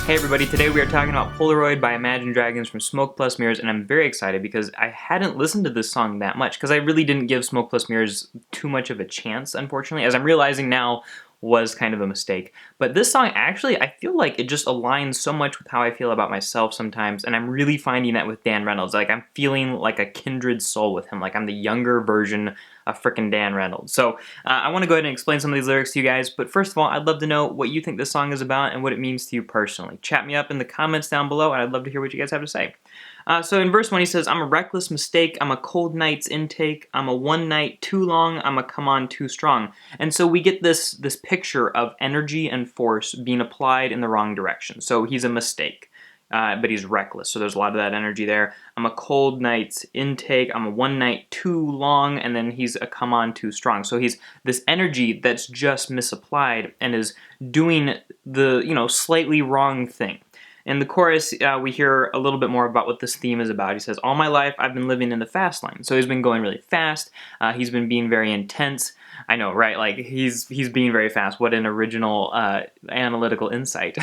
Hey everybody, today we are talking about Polaroid by Imagine Dragons from Smoke Plus Mirrors, and I'm very excited because I hadn't listened to this song that much, because I really didn't give Smoke Plus Mirrors too much of a chance, unfortunately, as I'm realizing now was kind of a mistake. But this song actually, I feel like it just aligns so much with how I feel about myself sometimes, and I'm really finding that with Dan Reynolds. Like, I'm feeling like a kindred soul with him, like I'm the younger version of frickin' Dan Reynolds. So I want to go ahead and explain some of these lyrics to you guys, but first of all, I'd love to know what you think this song is about and what it means to you personally. Chat me up in the comments down below, and I'd love to hear what you guys have to say. So in verse 1 he says, I'm a reckless mistake, I'm a cold night's intake, I'm a one night too long, I'm a come on too strong. And so we get this picture of energy and force being applied in the wrong direction. So he's a mistake. But he's reckless, so there's a lot of that energy there. I'm a cold night's intake, I'm a one night too long, and then he's a come on too strong. So he's this energy that's just misapplied and is doing the, slightly wrong thing. In the chorus, we hear a little bit more about what this theme is about. He says, all my life I've been living in the fast lane. So he's been going really fast, he's been being very intense. I know, right? Like, he's being very fast. What an original analytical insight.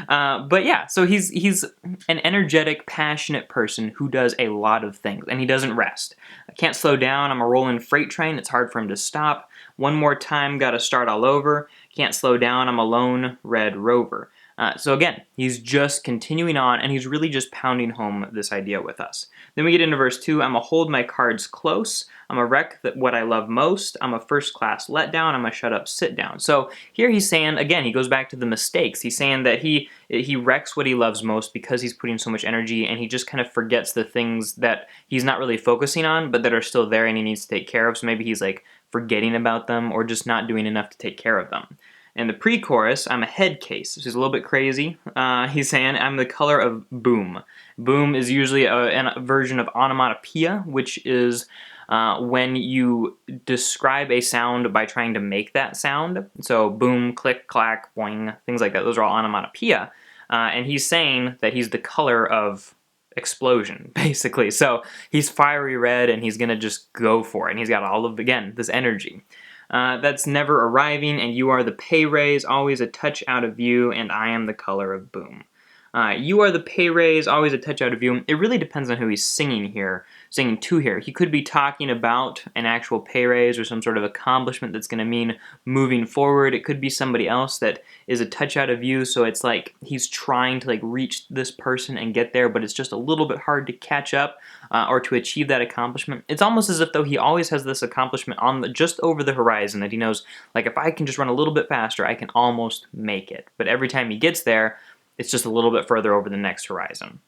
But yeah, so he's an energetic, passionate person who does a lot of things, and he doesn't rest. I can't slow down, I'm a rolling freight train, it's hard for him to stop. One more time, gotta start all over. Can't slow down, I'm a lone red rover. So again, he's just continuing on, and he's really just pounding home this idea with us. Then we get into verse 2, I'm a hold my cards close, I'm a wreck what I love most, I'm a first class letdown, I'm a shut up sit down. So here he's saying, again, he goes back to the mistakes. He's saying that he wrecks what he loves most because he's putting so much energy, and he just kind of forgets the things that he's not really focusing on, but that are still there and he needs to take care of. So maybe he's like forgetting about them or just not doing enough to take care of them. In the pre-chorus, I'm a head case. So he's a little bit crazy. He's saying, I'm the color of boom. Boom is usually a version of onomatopoeia, which is when you describe a sound by trying to make that sound. So boom, click, clack, boing, things like that. Those are all onomatopoeia. And he's saying that he's the color of explosion, basically. So he's fiery red, and he's gonna just go for it. And he's got all of, again, this energy. That's never arriving, and you are the pay raise, always a touch out of view, and I am the color of boom. You are the pay raise, always a touch out of view. It really depends on who he's singing to here. He could be talking about an actual pay raise or some sort of accomplishment that's going to mean moving forward. It could be somebody else that is a touch out of view, so it's like he's trying to reach this person and get there, but it's just a little bit hard to catch up or to achieve that accomplishment. It's almost as if though he always has this accomplishment on just over the horizon, that he knows, like, if I can just run a little bit faster, I can almost make it. But every time he gets there, it's just a little bit further over the next horizon.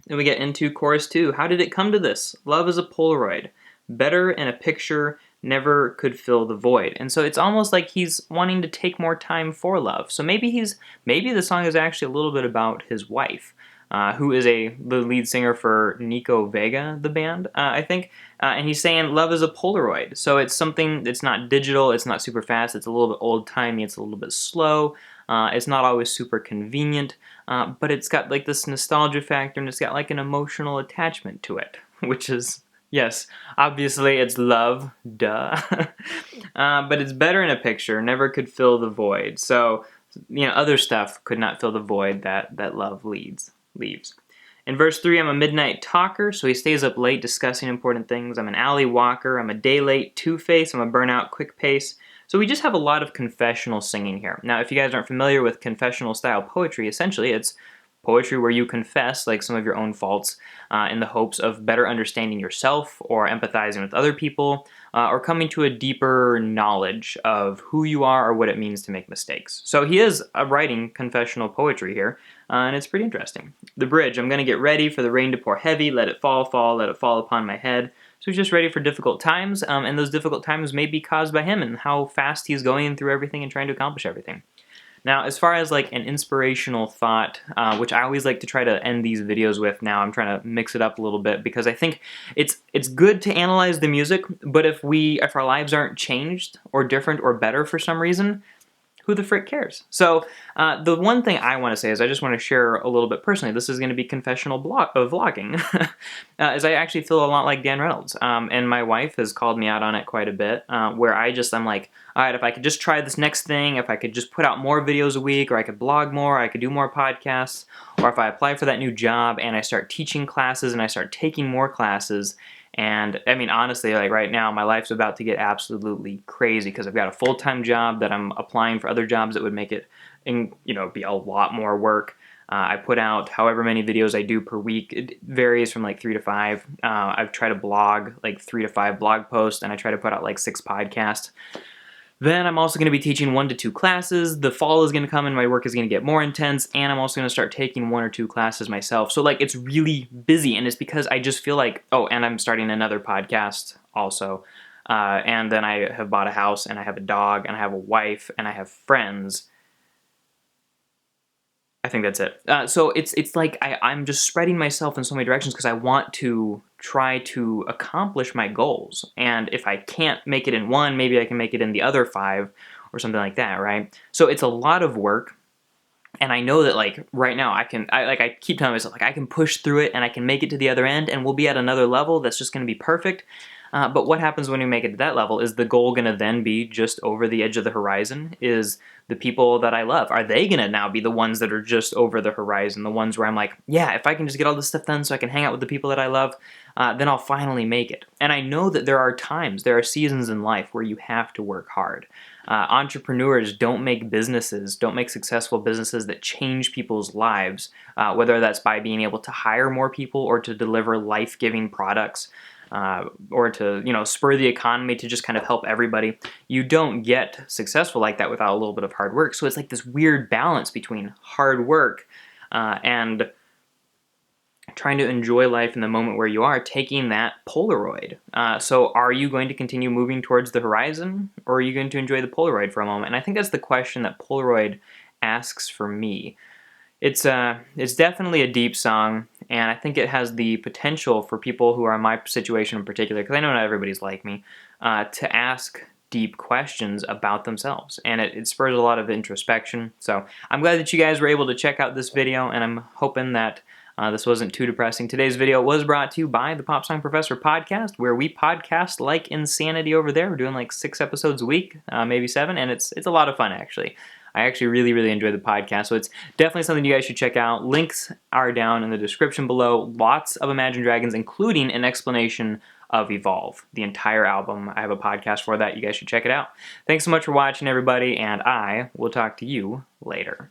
Then we get into chorus 2. How did it come to this? Love is a Polaroid. Better in a picture, never could fill the void. And so it's almost like he's wanting to take more time for love. So maybe the song is actually a little bit about his wife, who is the lead singer for Nico Vega, the band, I think. And he's saying love is a Polaroid. So it's something that's not digital, it's not super fast, it's a little bit old-timey, it's a little bit slow. It's not always super convenient, but it's got like this nostalgia factor, and it's got like an emotional attachment to it, which is, yes, obviously it's love, duh. But it's better in a picture, never could fill the void. So, other stuff could not fill the void that love leaves. In verse 3, I'm a midnight talker, so he stays up late discussing important things. I'm an alley walker, I'm a day late two-face, I'm a burnout quick pace. So we just have a lot of confessional singing here. Now, if you guys aren't familiar with confessional style poetry, essentially it's poetry where you confess like some of your own faults in the hopes of better understanding yourself or empathizing with other people or coming to a deeper knowledge of who you are or what it means to make mistakes. So he is writing confessional poetry here, and it's pretty interesting. The bridge, I'm going to get ready for the rain to pour heavy, let it fall, let it fall upon my head. So he's just ready for difficult times, and those difficult times may be caused by him and how fast he's going through everything and trying to accomplish everything. Now, as far as like an inspirational thought, which I always like to try to end these videos with now, I'm trying to mix it up a little bit because I think it's good to analyze the music, but if our lives aren't changed or different or better for some reason, who the frick cares? So the one thing I want to say is I just want to share a little bit personally. This is going to be confessional vlogging, as I actually feel a lot like Dan Reynolds. And my wife has called me out on it quite a bit, where I'm like, all right, if I could just try this next thing, if I could just put out more videos a week, or I could blog more, or I could do more podcasts, or if I apply for that new job and I start teaching classes and I start taking more classes. And I mean, honestly, like right now, my life's about to get absolutely crazy because I've got a full-time job that I'm applying for other jobs that would make it, be a lot more work. I put out however many videos I do per week. It varies from like 3 to 5. I've tried to blog like 3 to 5 blog posts, and I try to put out like 6 podcasts. Then I'm also going to be teaching 1 to 2 classes. The fall is going to come and my work is going to get more intense, and I'm also going to start taking 1 or 2 classes myself. So like it's really busy, and it's because I just feel like, oh, and I'm starting another podcast also. And then I have bought a house, and I have a dog, and I have a wife, and I have friends. I think that's it. So it's like I'm just spreading myself in so many directions because I want to try to accomplish my goals. And if I can't make it in one, maybe I can make it in the other 5 or something like that, right? So it's a lot of work. And I know that like right now I keep telling myself like I can push through it and I can make it to the other end and we'll be at another level that's just going to be perfect. But what happens when we make it to that level? Is the goal going to then be just over the edge of the horizon? Is the people that I love, are they going to now be the ones that are just over the horizon? The ones where I'm like, yeah, if I can just get all this stuff done so I can hang out with the people that I love, then I'll finally make it. And I know that there are seasons in life where you have to work hard. Entrepreneurs don't make successful businesses that change people's lives, whether that's by being able to hire more people or to deliver life-giving products. Or to spur the economy to just kind of help everybody. You don't get successful like that without a little bit of hard work. So it's like this weird balance between hard work and trying to enjoy life in the moment where you are, taking that Polaroid. So are you going to continue moving towards the horizon, or are you going to enjoy the Polaroid for a moment? And I think that's the question that Polaroid asks for me. It's definitely a deep song, and I think it has the potential for people who are in my situation in particular, because I know not everybody's like me, to ask deep questions about themselves, and it spurs a lot of introspection. So I'm glad that you guys were able to check out this video, and I'm hoping that this wasn't too depressing. Today's video was brought to you by the Pop Song Professor podcast, where we podcast like insanity over there. We're doing like 6 episodes a week, maybe 7, and it's a lot of fun actually. I actually really, really enjoy the podcast, so it's definitely something you guys should check out. Links are down in the description below. Lots of Imagine Dragons, including an explanation of Evolve, the entire album. I have a podcast for that. You guys should check it out. Thanks so much for watching, everybody, and I will talk to you later.